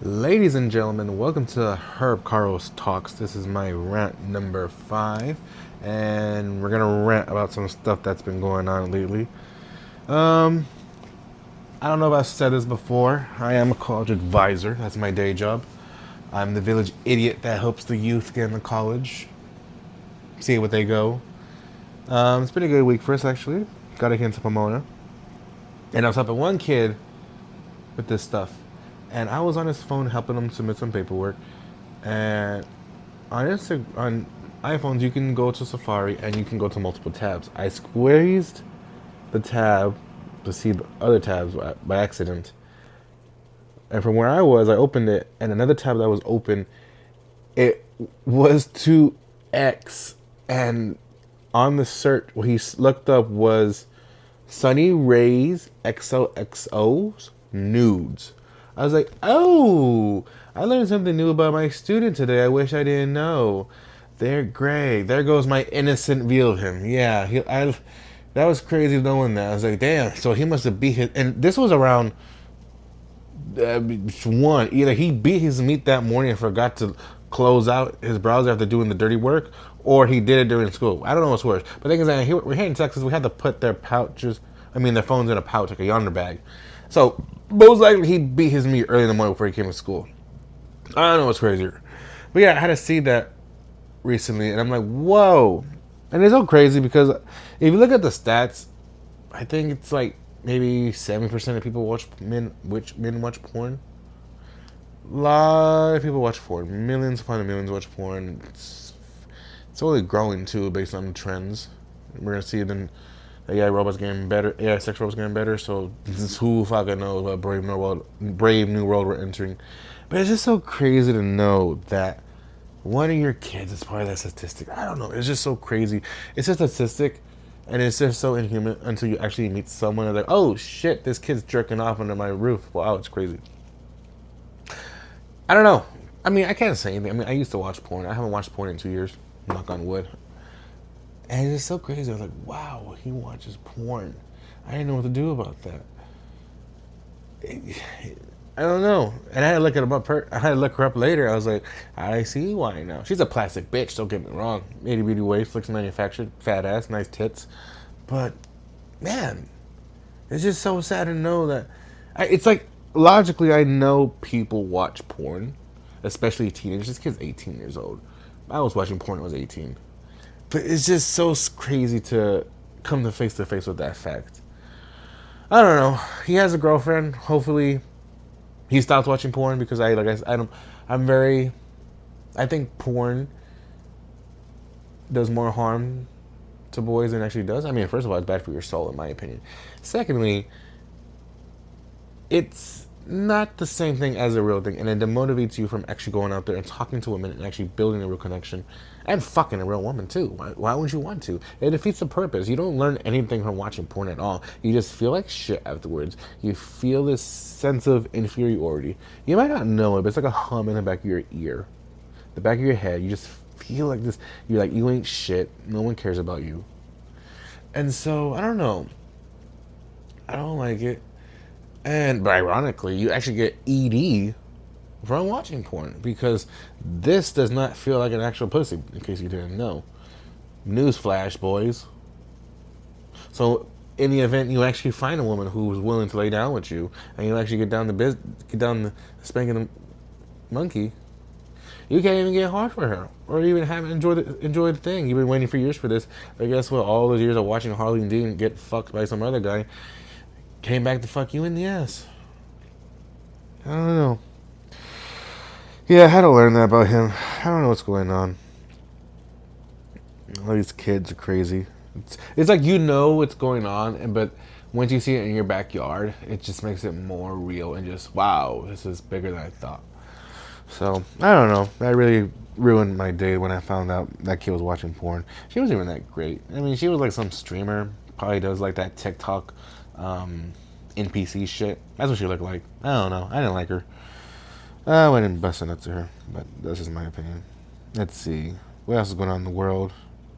Ladies and gentlemen, welcome to Herb Carlos Talks. This is my rant number 5, and we're gonna rant about some stuff that's been going on lately. Um, I don't know if I've said this before. I am a college advisor. That's my day job. I'm the village idiot that helps the youth get into college, see what they go. It's been a good week for us actually. Got a hint of Pomona, and I was helping one kid with this stuff, and I was on his phone helping him submit some paperwork, and on iPhones, you can go to Safari and you can go to multiple tabs. I squeezed the tab to see the other tabs by accident. And from where I was, I opened it, and another tab that was open, it was to X. And on the search, what he looked up was Sunny Rays XOXO's nudes. I was like, oh, I learned something new about my student today. I wish I didn't know. There, Greg. There goes my innocent view of him. Yeah, that was crazy knowing that. I was like, damn. So he must have beat his. And this was around one. Either he beat his meat that morning and forgot to close out his browser after doing the dirty work, or he did it during school. I don't know what's worse. But the thing is, we're here in Texas. We had to put their pouches. Their phones in a pouch, like a yonder bag. So most likely he beat his meat early in the morning before he came to school. I don't know what's crazier. But yeah, I had to see that recently, and I'm like, whoa. And it's so crazy because if you look at the stats, I think it's like maybe 70% of people watch men watch porn. A lot of people watch porn. Millions upon millions watch porn. It's only growing too based on trends. We're gonna see it in AI robots getting better, AI sex robots getting better. So who fucking knows what brave new world we're entering. But it's just so crazy to know that one of your kids is part of that statistic. I don't know. It's just so crazy. It's a statistic, and it's just so inhuman until you actually meet someone and like, oh shit, this kid's jerking off under my roof. Wow, it's crazy. I don't know. I can't say anything. I used to watch porn. I haven't watched porn in 2 years. Knock on wood. And it's so crazy. I was like, wow, he watches porn. I didn't know what to do about that. I don't know. And I had to look it up. I had to look her up later. I was like, I see why now. She's a plastic bitch. Don't get me wrong. Itty bitty waist, looks manufactured, fat ass, nice tits. But man, it's just so sad to know that. It's like logically, I know people watch porn, especially teenagers. This kid's 18 years old. I was watching porn when I was 18. But it's just so crazy to come to face with that fact. I don't know. He has a girlfriend. Hopefully, he stops watching porn because I'm very. I think porn does more harm to boys than it actually does. First of all, it's bad for your soul, in my opinion. Secondly, it's not the same thing as a real thing, and it demotivates you from actually going out there and talking to women and actually building a real connection and fucking a real woman too. Why would you want to? It defeats the purpose. You don't learn anything from watching porn at all. You just feel like shit afterwards. You feel this sense of inferiority. You might not know it, but it's like a hum in the back of your ear, the back of your head. You just feel like this. You're like, you ain't shit. No one cares about you. And so I don't know. I don't like it. But ironically, you actually get ED from watching porn because this does not feel like an actual pussy, in case you didn't know. Newsflash, boys. So, in the event you actually find a woman who's willing to lay down with you, and you actually get down the spanking the monkey, you can't even get hard for her, or even have enjoy the thing. You've been waiting for years for this. But guess what? All those years of watching Harley and Dean get fucked by some other guy came back to fuck you in the ass. I don't know. Yeah, I had to learn that about him. I don't know what's going on. All these kids are crazy. It's like you know what's going on, but once you see it in your backyard, it just makes it more real and just, wow, this is bigger than I thought. So, I don't know. That really ruined my day when I found out that kid was watching porn. She wasn't even that great. She was like some streamer. Probably does like that TikTok NPC shit. That's what she looked like. I don't know. I didn't like her. I went and busted nuts to her, but that's just my opinion. Let's see. What else is going on in the world?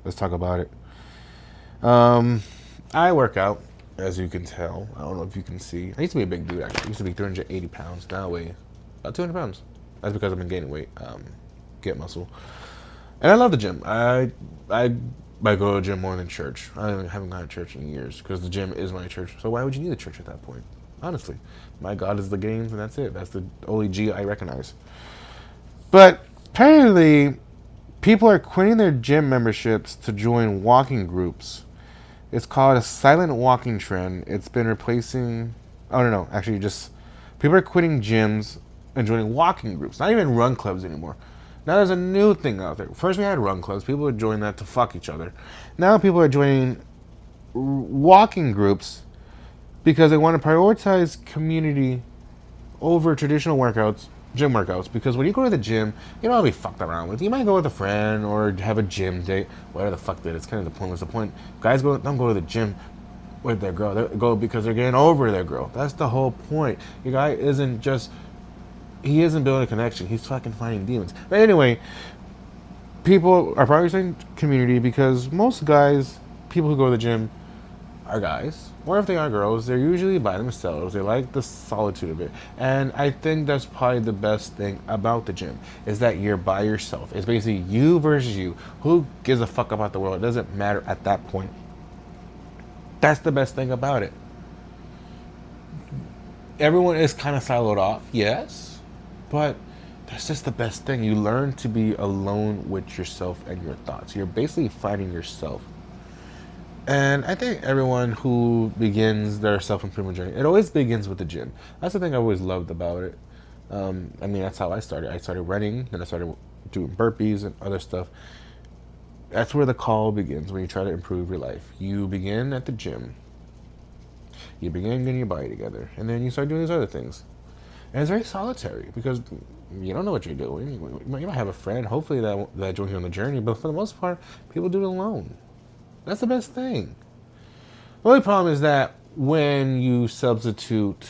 Let's talk about it. I work out, as you can tell. I don't know if you can see. I used to be a big dude, actually. I used to be 380 pounds. Now I weigh about 200 pounds. That's because I've been gaining weight, get muscle. And I love the gym. I go to the gym more than church. I haven't gone to church in years because the gym is my church. So why would you need a church at that point? Honestly, my God is the games, and that's it. That's the only G I recognize. But apparently, people are quitting their gym memberships to join walking groups. It's called a silent walking trend. It's been replacing. Oh no, actually, just people are quitting gyms and joining walking groups. Not even run clubs anymore. Now there's a new thing out there. First we had run clubs. People would join that to fuck each other. Now people are joining walking groups because they want to prioritize community over traditional workouts, gym workouts. Because when you go to the gym, you don't want to be fucked around with. You might go with a friend or have a gym date, whatever the fuck that is. It's kind of the point. What's the point? Guys don't go to the gym with their girl. They go because they're getting over their girl. That's the whole point. Your guy he isn't building a connection. He's fucking fighting demons. But anyway, people are probably saying community because most guys, people who go to the gym, are guys. Or if they are girls, they're usually by themselves. They like the solitude of it. And I think that's probably the best thing about the gym is that you're by yourself. It's basically you versus you. Who gives a fuck about the world? It doesn't matter at that point. That's the best thing about it. Everyone is kind of siloed off, yes. But that's just the best thing. You learn to be alone with yourself and your thoughts. You're basically fighting yourself. And I think everyone who begins their self-improvement journey, it always begins with the gym. That's the thing I always loved about it. I mean, that's how I started. I started running, then I started doing burpees and other stuff. That's where the call begins when you try to improve your life. You begin at the gym. You begin getting your body together. And then you start doing these other things. And it's very solitary because you don't know what you're doing. You might have a friend, hopefully that joins you on the journey, but for the most part, people do it alone. That's the best thing. The only problem is that when you substitute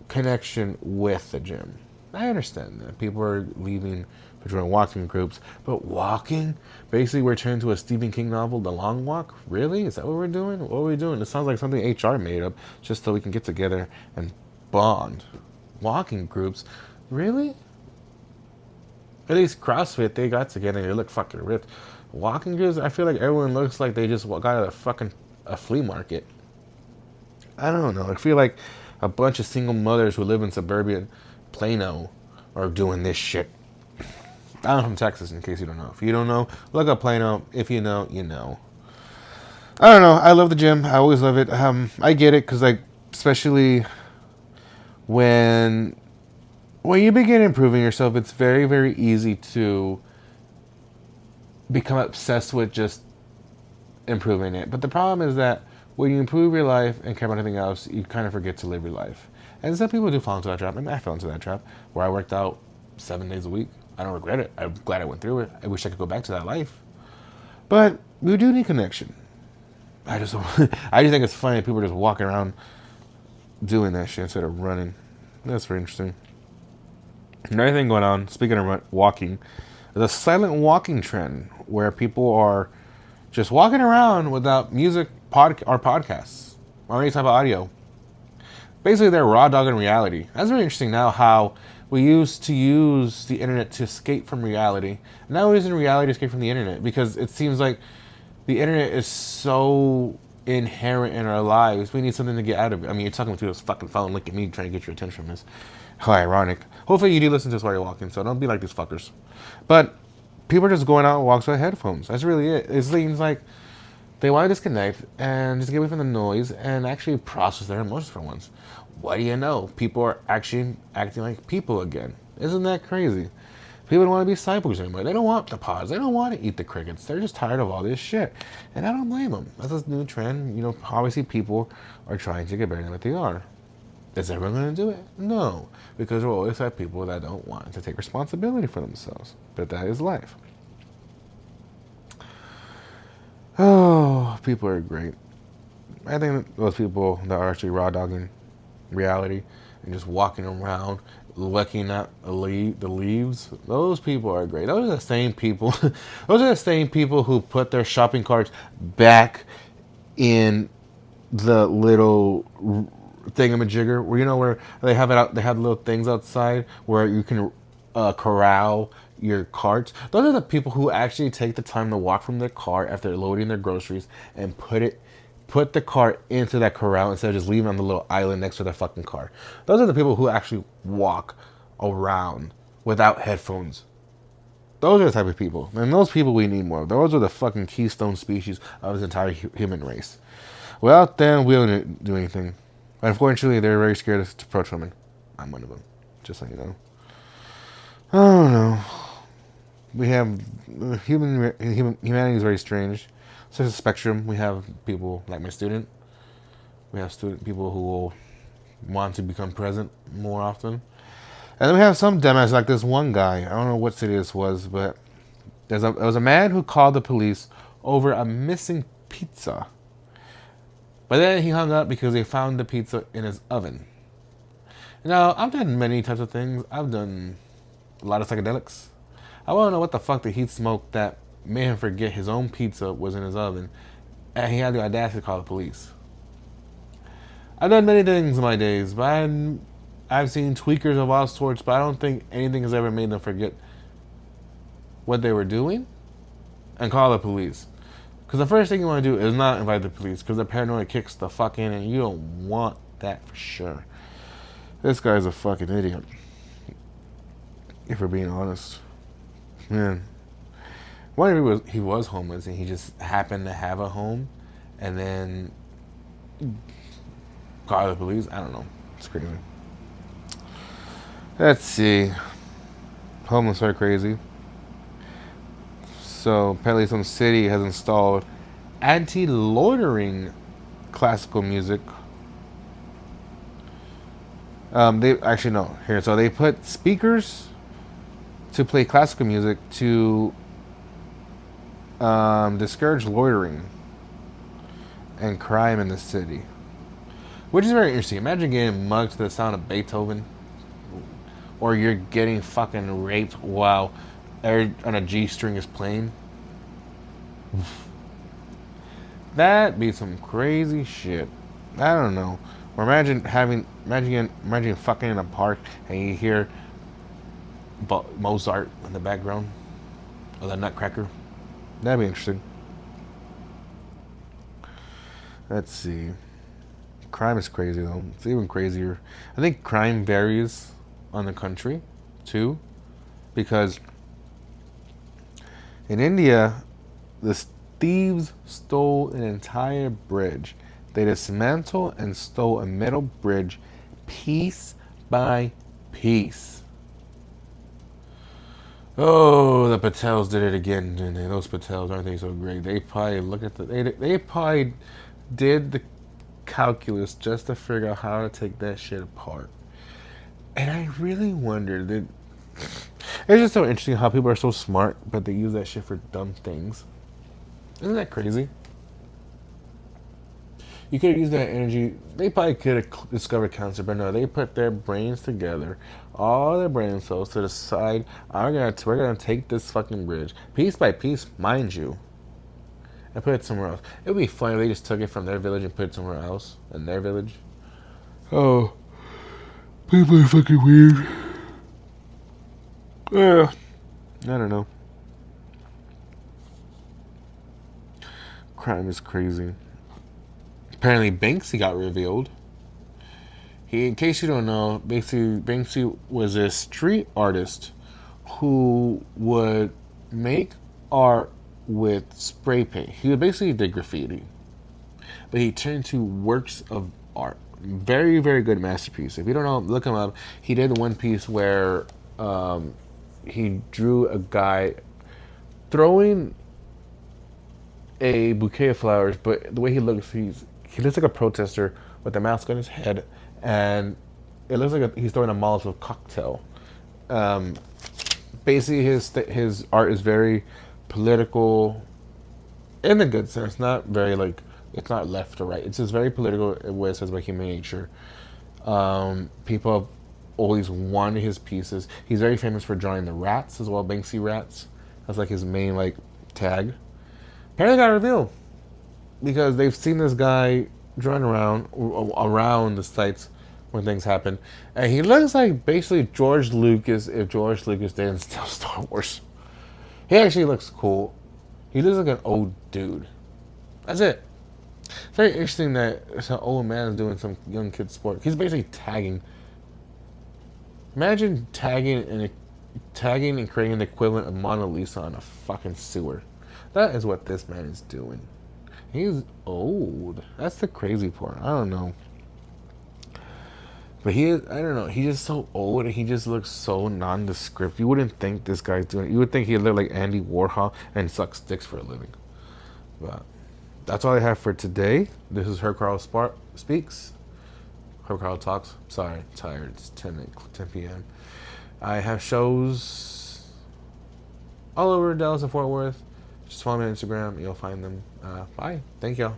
connection with the gym, I understand that people are leaving for joining walking groups, but walking, basically we're turning to a Stephen King novel, The Long Walk. Really? Is that what we're doing? What are we doing? It sounds like something HR made up just so we can get together and bond. Walking groups? Really? At least CrossFit, they got together and they look fucking ripped. Walking groups, I feel like everyone looks like they just got out of a flea market. I don't know. I feel like a bunch of single mothers who live in suburban Plano are doing this shit. I'm from Texas, in case you don't know. If you don't know, look up Plano. If you know, you know. I don't know. I love the gym. I always love it. I get it because, like, especially when you begin improving yourself, it's very, very easy to become obsessed with just improving it. But the problem is that when you improve your life and care about anything else, you kind of forget to live your life. And some people do fall into that trap. I mean, I fell into that trap where I worked out 7 days a week. I don't regret it. I'm glad I went through it. I wish I could go back to that life. But we do need connection. I just think it's funny that people are just walking around doing that shit instead of running. That's very interesting. Another thing going on, speaking of walking, is a silent walking trend where people are just walking around without music or podcasts or any type of audio. Basically, they're raw dogging reality. That's very interesting now how we used to use the internet to escape from reality. Now we're using reality to escape from the internet because it seems like the internet is so inherent in our lives. We need something to get out of it. I mean, you're talking through this fucking phone. Look at me trying to get your attention from this. How ironic. Hopefully you do listen to this while you're walking, so don't be like these fuckers. But people are just going out and walks with headphones. That's really it. It seems like they want to disconnect and just get away from the noise and actually process their emotions for once. What do you know? People are actually acting like people again. Isn't that crazy? People don't want to be cyborgs anymore. They don't want the pods. They don't want to eat the crickets. They're just tired of all this shit. And I don't blame them. That's a new trend. You know, obviously people are trying to get better than what they are. Is everyone going to do it? No. Because we'll always have people that don't want to take responsibility for themselves. But that is life. Oh, people are great. I think those people that are actually raw dogging reality and just walking around looking at the leaves, those people are great. Those are the same people who put their shopping carts back in the little thingamajigger, where where they have it out. They have little things outside where you can corral your carts. Those are the people who actually take the time to walk from their car after loading their groceries and put the cart into that corral instead of just leaving on the little island next to their fucking car. Those are the people who actually walk around without headphones. Those are the type of people, and those people we need more of. Those are the fucking keystone species of this entire human race. Without them, we don't do anything. Unfortunately, they're very scared to approach women. I'm one of them, just so you know. I don't know. We have humanity is very strange. So it's a spectrum. We have people like my student. We have people who will want to become present more often. And then we have some dumbass like this one guy. I don't know what city this was, but there was a man who called the police over a missing pizza. But then he hung up because they found the pizza in his oven. Now, I've done many types of things. I've done a lot of psychedelics. I want to know what the fuck did he smoke that made him forget his own pizza was in his oven, and he had the audacity to call the police. I've done many things in my days, but I've seen tweakers of all sorts, but I don't think anything has ever made them forget what they were doing and call the police. Because the first thing you want to do is not invite the police, because the paranoia kicks the fuck in, and you don't want that for sure. This guy's a fucking idiot. If we're being honest. Man. One of he was homeless, and he just happened to have a home, and then call the police. I don't know. It's crazy. Let's see. Homeless are crazy. So apparently some city has installed anti-loitering classical music. They actually no here. So they put speakers to play classical music to discourage loitering and crime in the city, which is very interesting. Imagine getting mugged to the sound of Beethoven, or you're getting fucking raped while air on a G string is playing. That'd be some crazy shit. I don't know. Or imagine fucking in a park and you hear Mozart in the background, or the Nutcracker. That'd be interesting. Let's see. Crime is crazy though. It's even crazier. I think crime varies on the country too, because in India, the thieves stole an entire bridge. They dismantled and stole a metal bridge piece by piece. Oh, the Patels did it again, didn't they? Those Patels, aren't they so great? They probably look at they probably did the calculus just to figure out how to take that shit apart. And I really wondered that it's just so interesting how people are so smart, but they use that shit for dumb things. Isn't that crazy? You could have used that energy. They probably could have discovered cancer, but no, they put their brains together, all their brain cells, to decide we're gonna take this fucking bridge piece by piece, mind you, and put it somewhere else. It would be funny if they just took it from their village and put it somewhere else in their village. Oh, people are fucking weird. Yeah, I don't know. Crime is crazy. Apparently, Banksy got revealed. In case you don't know, basically Banksy was a street artist who would make art with spray paint. He would basically did graffiti, but he turned into works of art. Very, very good masterpiece. If you don't know, look him up. He did one piece where he drew a guy throwing a bouquet of flowers, but the way he looks, he looks like a protester with a mask on his head, and it looks like he's throwing a Molotov cocktail. Basically, his art is very political, in a good sense. Not very it's not left or right. It's just very political in what it says about human nature. People have always wanted his pieces. He's very famous for drawing the rats as well, Banksy rats. That's like his main tag. Apparently got revealed because they've seen this guy driving around the sites when things happen, and he looks like basically George Lucas if George Lucas didn't steal Star Wars. He actually looks cool. He looks like an old dude. That's it. It's very interesting that some old man is doing some young kid sport. He's basically tagging. Imagine tagging and creating the equivalent of Mona Lisa on a fucking sewer. That is what this man is doing. He's old. That's the crazy part. I don't know. But he is, I don't know, he's just so old and he just looks so nondescript. You wouldn't think this guy's doing it. You would think he'd look like Andy Warhol and suck sticks for a living. But that's all I have for today. This is Herb Carl Speaks. Herb Carl Talks. Sorry, I'm tired. It's 10 p.m. I have shows all over Dallas and Fort Worth. Just follow me on Instagram. You'll find them. Bye. Thank y'all.